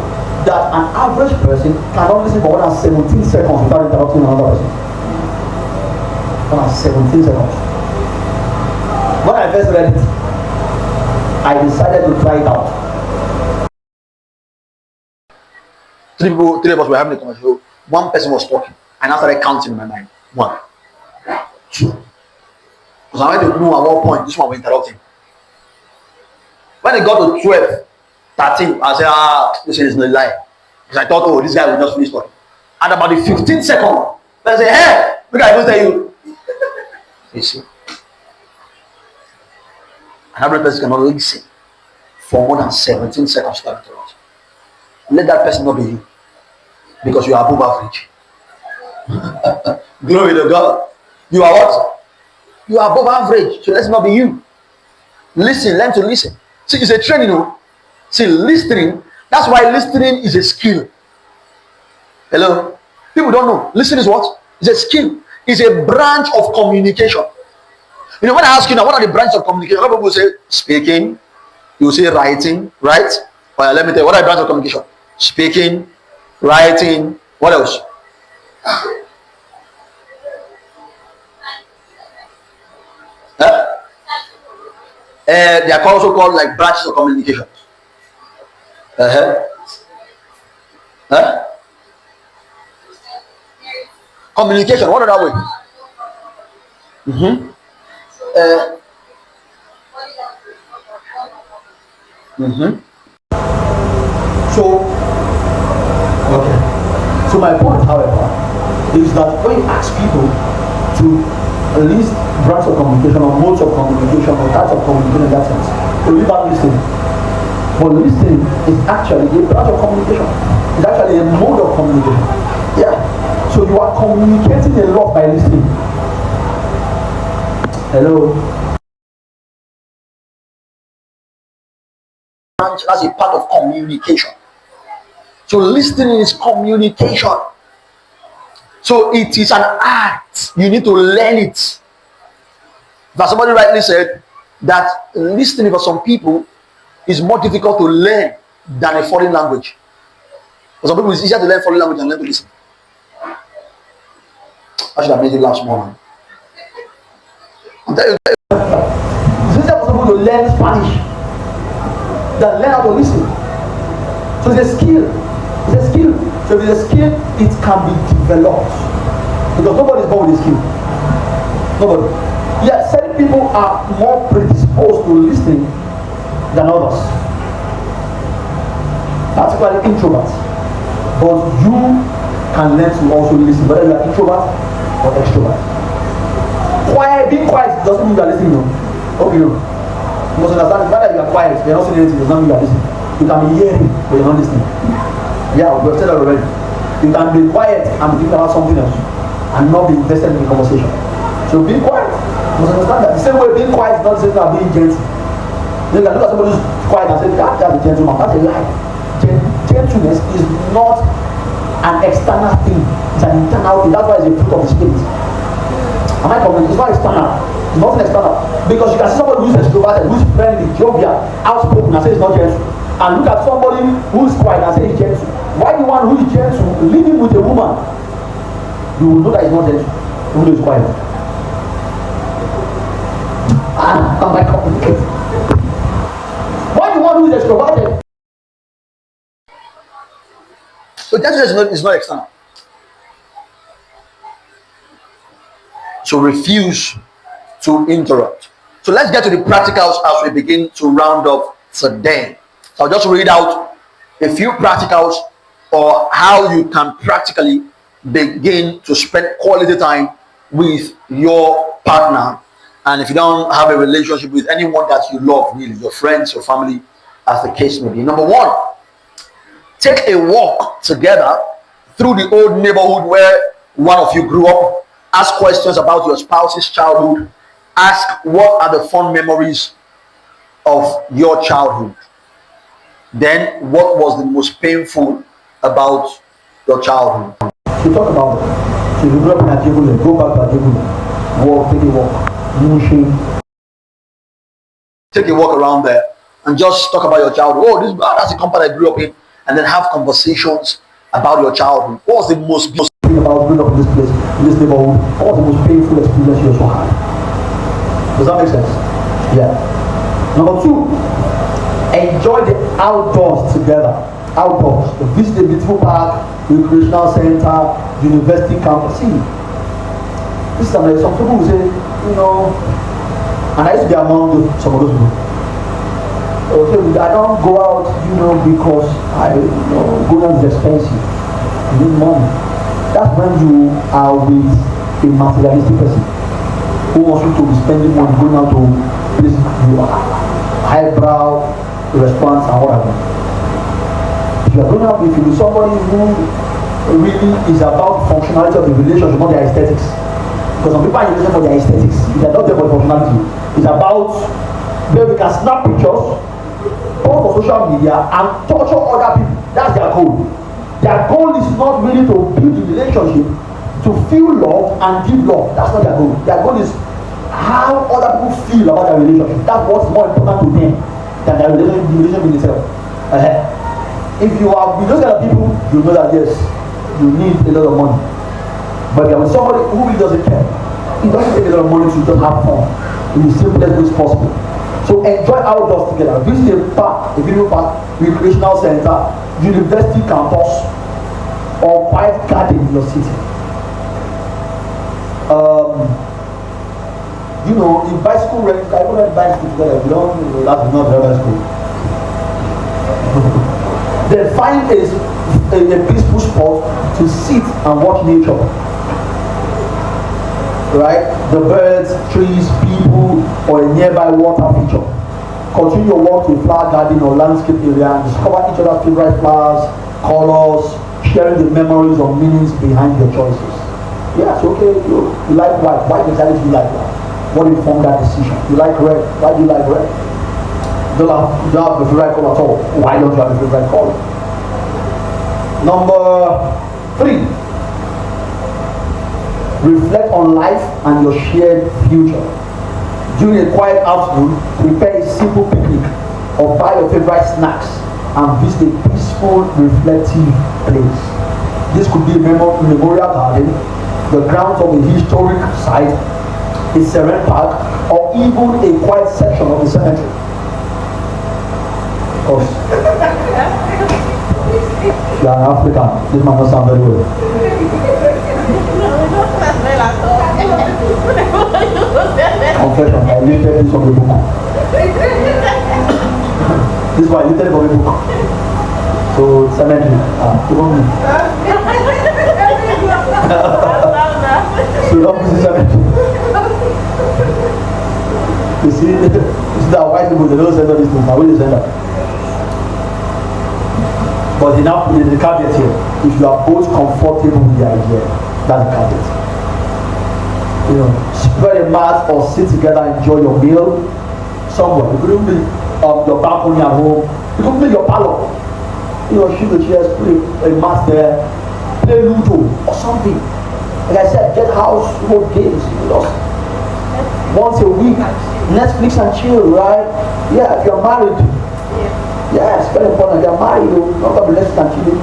that an average person cannot listen for more than 17 seconds without interrupting another person. More than 17 seconds. When I first read it, I decided to try it out. Three of us were having a conversation. One person was talking, and I started counting in my mind. 1, 2. Because I wanted to know at what point this one will interrupt him. When it got to 12, 13, I said, this is no lie. Because I thought, oh, this guy will just finish talking. And about the 15th second, I said, hey, look, I will tell you. You see? An average person cannot listen for more than 17 seconds to interrupt. Let that person not be you. Because you are above average. Glory to God. You are what? You are above average. So let's not be you. Listen, learn to listen. See, it's a training, you know. See, listening, that's why listening is a skill. Hello? People don't know. Listening is what? It's a skill. It's a branch of communication. You know, when I ask you now, what are the branches of communication? A lot of people will say speaking, you will say writing, right? Well, let me tell you, what are the branches of communication? Speaking, writing, what else? They are also called like branches of communication. Communication, what other way? So, okay. So my point, however, is that when you ask people to list branches of communication or modes of communication or types of communication in that sense, they leave out listening. But listening is actually a branch of communication. It's actually a mode of communication. Yeah. So you are communicating a lot by listening. Hello. That's a part of communication. So listening is communication. So it is an art. You need to learn it. But somebody rightly said that listening for some people is more difficult to learn than a foreign language. For some people, it's easier to learn foreign language than learn to listen. I should have made it last morning. It's easier for people to learn Spanish than learn how to listen. So it's a skill. It's a skill. So if it's a skill, it can be developed. Because nobody is born with a skill. Nobody. Yeah, certain people are more predisposed to listening than others. Particularly introverts. But you can learn to also listen, whether you are introvert or extrovert. Being quiet doesn't mean you are listening. No. Okay, no. You must understand, whether you are quiet, you are not saying anything, does not mean you are listening. You can be hearing, but you are not listening. Yeah, we have said that already. You can be quiet and be thinking about something else and not be invested in the conversation. So being quiet, you must understand that. The same way being quiet is not the same as being gentle. You can look at somebody who's quiet and say, that's a gentleman. That's a lie. Gentleness is not an external thing. It's an internal thing. That's why it's a fruit of the spirit. Am I coming? It's not external. It's nothing external. Because you can see somebody who's extroverted, who's friendly, jovial, outspoken, and say it's not gentle. And look at somebody who's quiet and say he's gentle. Why the one who is gentle living with a woman? You will know that he's not gentle. Who is quiet? Am I complicated? Why the one who is extroverted? So gentleness is not external. So refuse to interrupt. So let's get to the practicals as we begin to round up today. So I'll just read out a few practicals or how you can practically begin to spend quality time with your partner. And if you don't have a relationship with anyone that you love, really, your friends, your family, as the case may be. Number one, take a walk together through the old neighborhood where one of you grew up. Ask questions about your spouse's childhood. Ask what are the fond memories of your childhood. Then, what was the most painful about your childhood? So talk about it. So you grew up in Ajegule, go back to Ajegule, walk, take a walk, Mushin. Take a walk around there and just talk about your childhood. Oh, that's the compound I grew up in, and then have conversations about your childhood. What was the most Think about growing up in this place, in this neighborhood. What was the most painful experience you also had? Does that make sense? Yeah. Number two, enjoy the outdoors together. Outdoors. Visit a beautiful park, recreational center, university campus. See, this is some people will say, and I used to be among some of those people. Okay, I don't go out, because going out is expensive. You need money. That's when you are with a materialistic person who wants you to be spending money going out to places highbrow restaurants and whatever. If you are going out, if you be somebody who really is about functionality of the relationship, not their aesthetics. Because some people are using for their aesthetics. They are not there for functionality. It's about where we can snap pictures, post on social media, and torture other people. That's their goal. Their goal is not really to build the relationship, to feel love and give love. That's not their goal. Their goal is how other people feel about their relationship. That's what's more important to them than their relationship in itself. If you are with those kind of people, you know that yes, you need a lot of money. But there is somebody who really doesn't care. It doesn't take a lot of money to just have fun in the simplest way possible. So enjoy outdoors together. Visit a park, a video park, recreational center, university campus, or quiet garden in your city. In bicycle rent, I don't rent bicycle together. We don't, that's not the bicycle. Then find a peaceful spot to sit and watch nature. Right? The birds, trees, people, or a nearby water feature. Continue your walk to a flower garden or landscape area and discover each other's favorite flowers, colors, sharing the memories or meanings behind your choices. Yeah, it's okay. You like white. Why exactly do you like white? What informed that decision? You like red. Why do you like red? You don't have a favorite color at all. Why don't you have a favorite color? Number 3. Reflect on life and your shared future. During a quiet afternoon, prepare a simple picnic or buy your favorite snacks and visit a peaceful, reflective place. This could be a memorial garden, the grounds of a historic site, a serene park, or even a quiet section of the cemetery. Of course, if you are an African, this might not sound very well. Confession, I lifted this from the book. This is why I lifted it from the book. So, cemetery, even me. So, don't visit cemetery. You see that white people, they don't send all these things. Now, where they send that? But they now put in the caveat here. If you are both comfortable with the idea, that's the caveat. Spread a mat or sit together and enjoy your meal somewhere. You couldn't be your balcony at home. You couldn't be your parlor. Shift the chairs, put a mat there, play Ludo or something. Like I said, get household games. Once a week, Netflix and chill, right? Yeah, if you're married. Yeah, it's very important. If you're married, you're not going to be Netflix and chilling.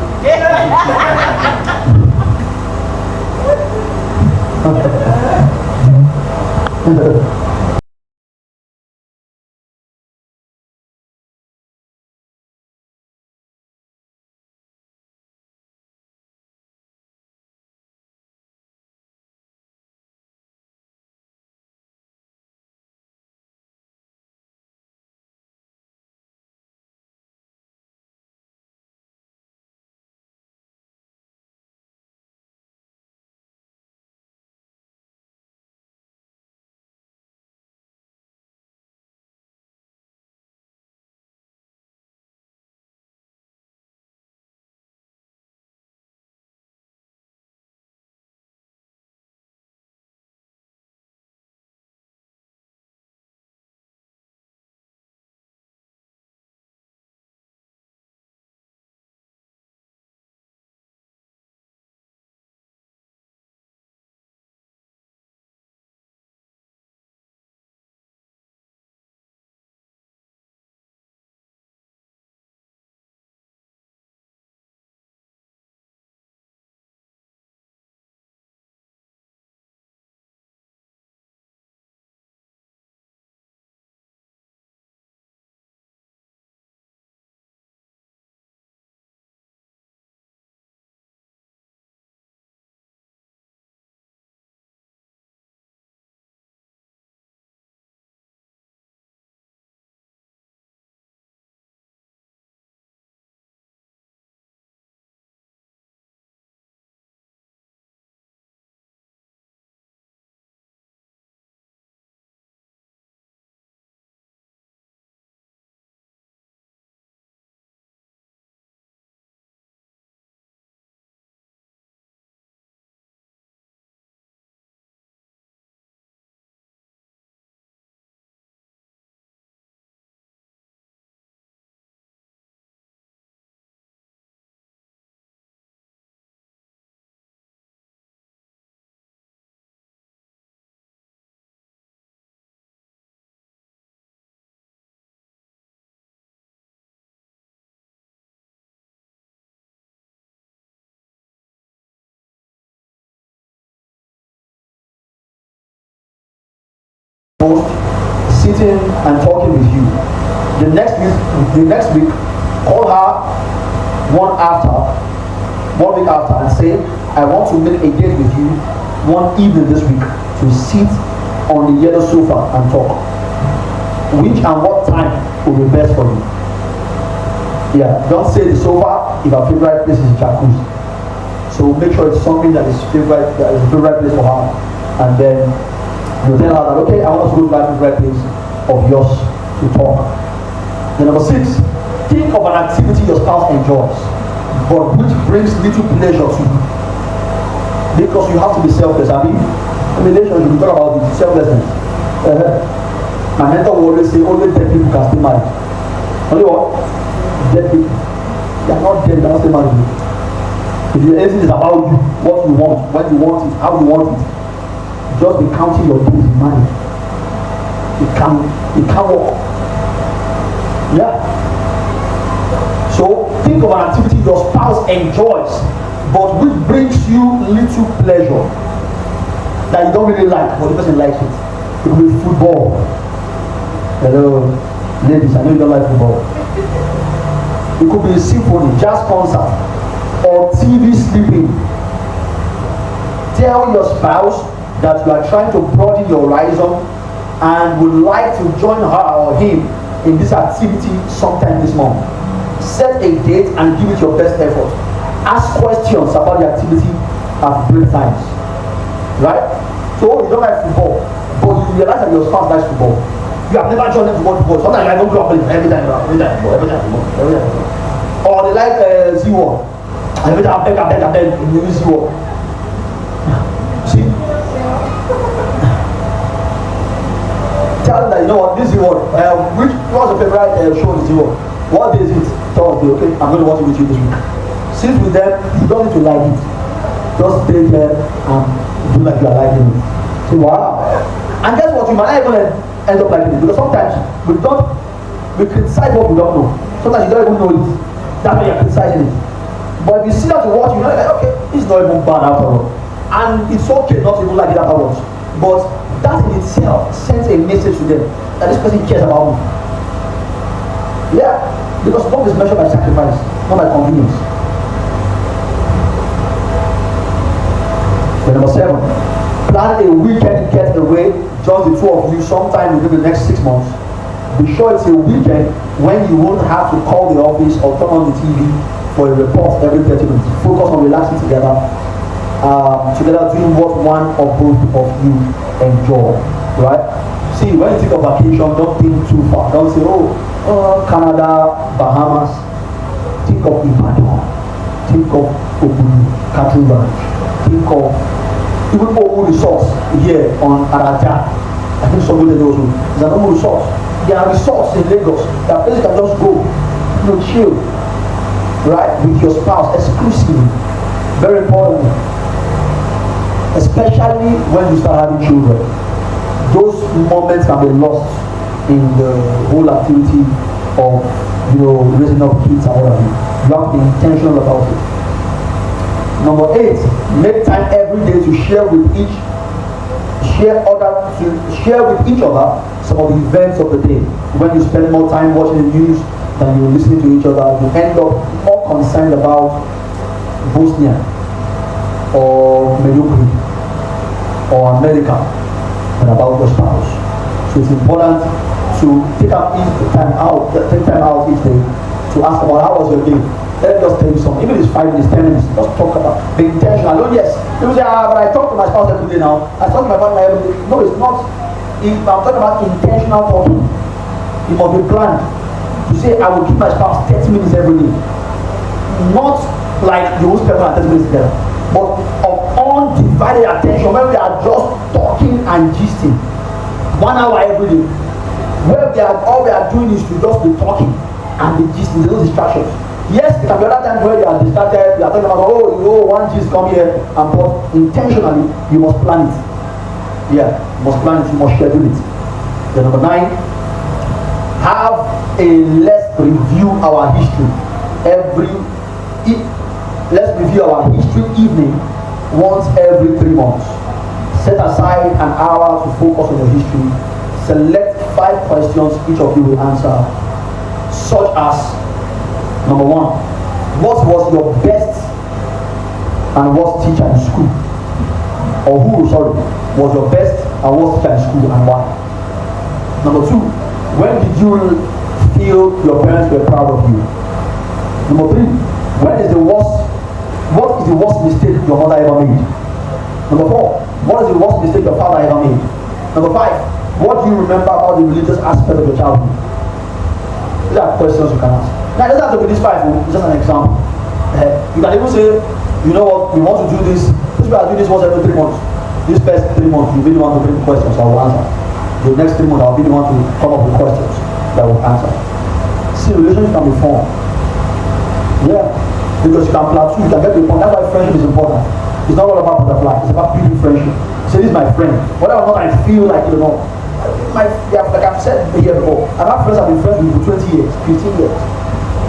host sitting and talking with you. The next week, call her one week after, and say, I want to make a date with you one evening this week to sit on the yellow sofa and talk. Which and what time will be best for you? Yeah, don't say the sofa if our favorite place is jacuzzi. So make sure it's something that is a favorite place for her, and then you tell her that, okay, I want to go to that favorite place of yours to talk. Then number 6, think of an activity your spouse enjoys, but which brings little pleasure to you. Because you have to be selfless. I mean, in relationship, we talk about this selflessness. My mentor will always say, only dead people can stay married. Only what? Dead people. They are not dead, they are not stay married. If anything is about you, what you want, when you want it, how you want it, just be counting your days in marriage. It can't work. Yeah. So think of an activity your spouse enjoys, but which brings you little pleasure, that you don't really like, but the person likes it. It could be football. Hello, ladies, I know you don't like football. It could be a symphony, jazz concert, or TV sleeping. Tell your spouse that you are trying to broaden your horizon and would like to join her or him in this activity sometime this month. Set a date and give it your best effort. Ask questions about the activity at break times. Right? So you don't like football, but you realize that your spouse likes football. You have never joined them to watch football. Sometimes I don't grow up playing every time football. Or they like Z1. Every time I beg, you use Z1. See? Tell them that, you know what, this is what, what's your favorite show in Z1? What day is it? Thursday, okay? I'm going to watch it with you this week. Sit with them, you don't need to like it. Just stay there and do like you are liking it. Say, wow. And guess what? You might not even end up liking it, because sometimes we criticize what we don't know. Sometimes you don't even know it. That's why you're criticizing it. But if you sit down to watch, you're like, okay, it's not even bad after all. And it's okay not to even like it afterwards. But that in itself sends a message to them that this person cares about me. Yeah, because love is measured by sacrifice, not by convenience. Then number 7, plan a weekend getaway, just the two of you, sometime within the next 6 months. Be sure it's a weekend when you won't have to call the office or turn on the TV for a report every 30 minutes. Focus on relaxing together, doing what one or both of you enjoy. Right? See, when you think of vacation, don't think too far. Don't say, Canada, Bahamas. Think of Ibadan. Think of Ogun, Cattle Ranch. Think of even Ogun resorts here on Araja. I think somebody knows who. There's an Ogun resort. There are resorts in Lagos that places can just go, chill, right, with your spouse exclusively. Very important, especially when you start having children. Those moments can be lost in the whole activity of raising up kids and all of it. You have to be intentional about it. Number 8, make time every day to share with each other some of the events of the day. When you spend more time watching the news than you're listening to each other, you end up more concerned about Bosnia or Medjugorje or America than about your spouse. So it's important to take time out each day to ask about how was your day. Let me just tell you something. Even if it's 5 minutes, 10 minutes, just talk about. Be intentional. Oh yes. People say, but I talk to my spouse every day now. I talk to my partner every day. No, it's not. If I'm talking about intentional talking, it must be planned. To say, I will give my spouse 30 minutes every day. Not like you will spend 30 minutes together, but of undivided attention when we are just talking and gisting. 1 hour every day. Where all we are doing is to just be talking and be gisting. There's no distractions. Yes, it can be other times where you are distracted, you are talking about, one gist come here, and but intentionally, you must plan it. Yeah, you must plan it, you must schedule it. Then number 9, let's review our history. Let's review our history evening once every 3 months. Set aside an hour to focus on your history. select 5 questions each of you will answer, such as number 1, what was your best and worst teacher in school? Or who, sorry, was your best and worst teacher in school and why? Number 2, when did you feel your parents were proud of you? Number 3, what is the worst mistake your mother ever made? Number 4, what is the worst mistake your father ever made? Number 5, what do you remember about the religious aspect of your childhood? These are questions you can ask. Now, it doesn't have to be this 5, it's just an example. You can even say, you know what, we want to do this. This way I do this once every 3 months. This first 3 months, you really want to bring questions, I will answer. The next 3 months, I really want to come up with questions that will answer. See, relationship can be formed. Yeah, because you can plateau, you can get to the point. That's why friendship is important. It's not all about butterfly, it's about building friendship. Say, this is my friend. Whether or not I feel like, you know, like I've said here before, I've had friends I've been friends with for 20 years, 15 years.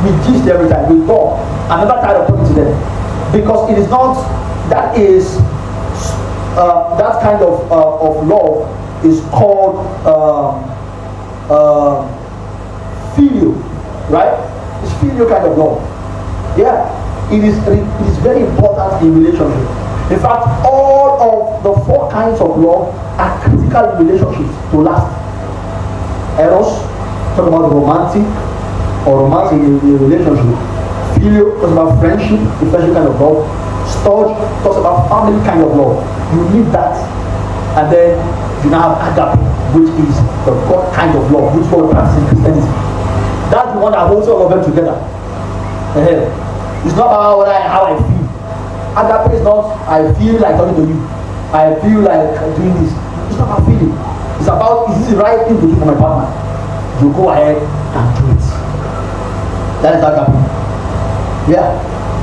We gist every time, we talk. I'm never tired of talking to them. Because it is not, that is, that kind of love is called filial, right? It's filial kind of love. Yeah, it is very important in relationship. In fact, all of the 4 kinds of love are critical in relationships to last. Eros, talk about romantic or romance in a relationship. Filial talks about friendship, the friendship kind of love. Storge talks about family kind of love. You need that, and then you now have agape, which is the God kind of love, which God practices in Christianity. That's the one that holds all of them together. It's not about how I feel. Agape is not, I feel like talking to you. I feel like doing this. It's not about feeling. It's about, is this the right thing to do for my partner? You go ahead and do it. That is agape. Yeah.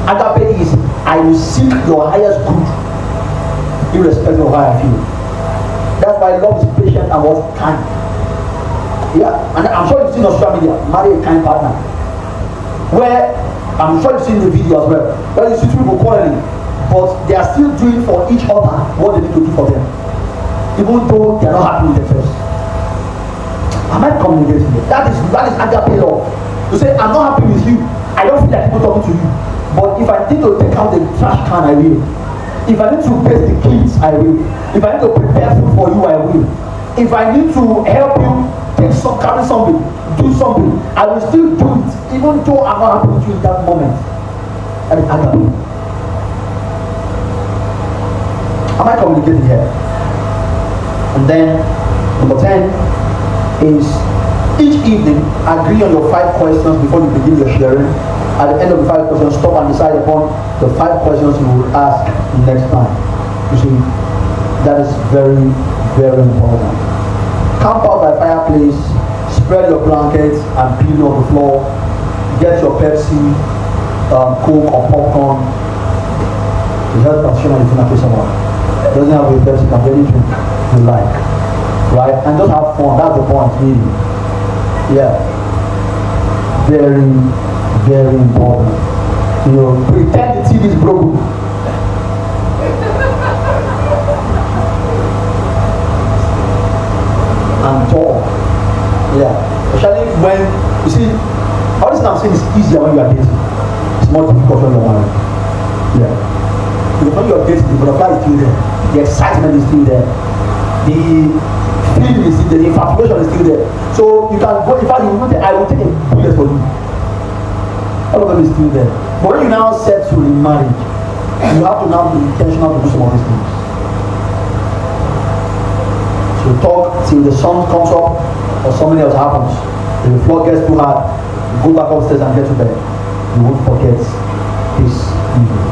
Agape is, I will seek your highest good, irrespective of how I feel. That's why love is patient and was kind. Yeah. And I'm sure you've seen on social media, marry a kind partner. Where, I'm sure you've seen the video as well, where you see 2 people quarreling, but they are still doing for each other what they need to do for them, even though they are not happy with themselves. Am I communicating here? That is agape love. You say, I'm not happy with you. I don't feel like people talking to you. But if I need to take out the trash can, I will. If I need to bathe the kids, I will. If I need to prepare food for you, I will. If I need to help you carry something, do something, I will still do it, even though I'm not happy with you in that moment. That is agape. Am I communicating here? And then number 10 is each evening agree on your 5 questions before you begin your sharing. At the end of the 5 questions, stop and decide upon the 5 questions you will ask next time. You see, that is very, very important. Camp out by fireplace, spread your blankets and pillow on the floor. Get your Pepsi, Coke or popcorn. The health practitioner is going to someone. Doesn't have a Pepsi, can get anything you like, right? And just have fun. That's the point, really. Yeah. Very, very important. You know, pretend the TV is broken. And talk. Yeah. Especially when you see, all this I'm saying is easier when you are dating. It's more difficult when you are married. Yeah. Because when you are dating, the butterfly is still there. The excitement is still there. The feeling is still there. The infatuation is still there. So you can go, in fact, you will say, I will take a bullet for you. All of them is still there. But when you now settle in marriage, you have to now be intentional to do some of these things. So you talk till the sun comes up or something else happens. If the floor gets too hard, you go back upstairs and get to bed. You won't forget this evening.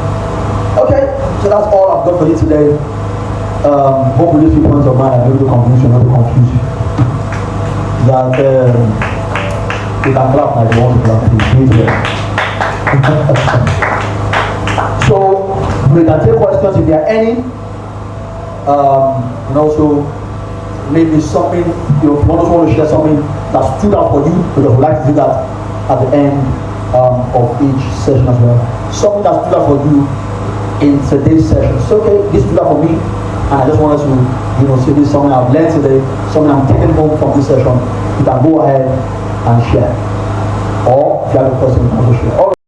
Okay, so that's all I've got for you today. Hopefully these 3 points of mine are able to convince you, not to confuse you. That you can clap like you want to clap. So we can take questions if there are any. And also maybe something, you also want to share something that stood out for you, because we like to do that at the end of each session as well. Something that stood out for you in today's session. So okay, this stood out for me, and I just want us to say this is something I've learned today, something I'm taking home from this session, you can go ahead and share. Or if you have a question, you can also share.